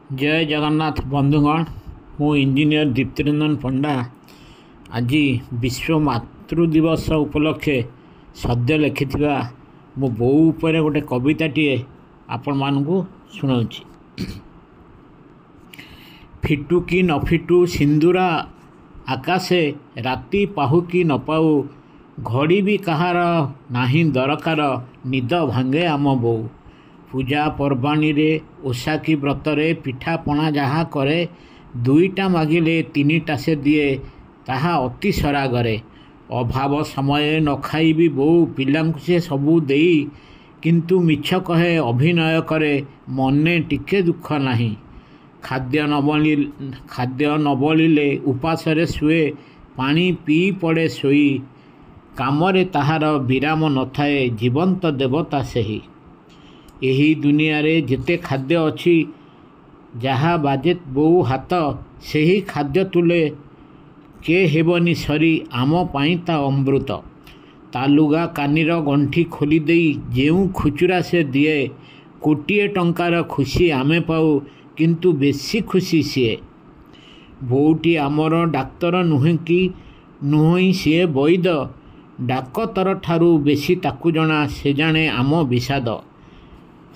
जय जगन्नाथ बंधुगण मु इंजीनियर दीप्तिरंजन पंडा आज विश्व मातृ दिवस उपलक्षे सद्य लिखि मो बो उपर गोटे कविताटे आपण मानू शुणाऊँच। फिटू कि न फिटू सिंदूरा आकाशे राति पाहु कि न पाऊ घड़ी भी कहार नाही दरकार निद भांगे आम बो पूजा पर्वाणी रे ओषा की व्रतरे पिठा पणा जहा करे दुईटा मागिले तीनिटा से दिए ताहा अति सरागरे अभाव समय न खाइबी बो पिलांकु से सबू देई किंतु मिछ कहे अभिनय करे मने टिके दुख नाही खाद्य न बलिले उपासरे शुए पानी पी पड़े सोई कामरे ताहार विराम न थाए जीवंत देवता सही यही दुनिया रे जिते खाद्य अच्छी जहा बाजे बो हाथ से ही खाद्य तुले के हेबनी सरी आम पाई ता अमृत तालुगा कानीर गंठी खोली देई जेउ खुचुरा से दिए कोटिए टंकार खुशी आमे पाऊ किंतु बेसी खुशी सीए बोटी आमर डाक्तर नुहे कि नुहई सीए वैद डाकतर ठारू बेसी ताकू जना से जाने आम विषाद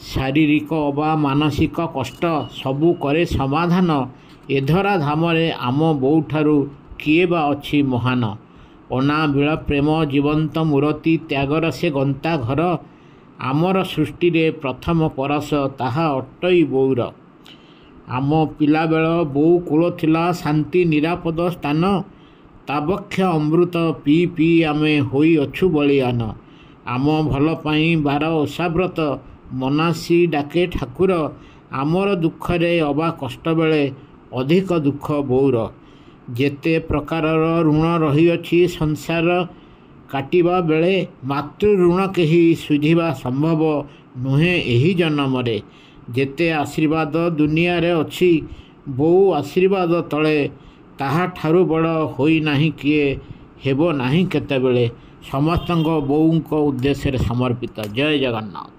शारीरिक अबा मानसिक कष्ट सबू करे समाधान एधरा धामरे आम बोठारू किए बा अच्छी महान अनाबिल प्रेम जीवंत मूर्ति त्यागर से गंता घर आमर सृष्टि रे प्रथम परस ताहा अटई बौर आम पिला बेल बो कूल थिला शांति निरापद स्थान ताबक्ष अमृत पी पी आमे होई अछु बलियान आम भल पाई बार ओषाव्रत मनासी डाके ठाकुर आमर दुखरे अबा कष्ट बेले अधिक दुख बौर जेते प्रकार ऋण रही अछि संसार काटिबा बेले मातृ ऋण केही सुझिबा संभव नुहे एही जन्मरे जेते आशीर्वाद दुनिया रे अछि बो आशीर्वाद तले ताहा ठारू बड़ होई नाही किए हेबो नाही केतेबेले समस्तंग बोउंक उद्देश्य समर्पित। जय जगन्नाथ।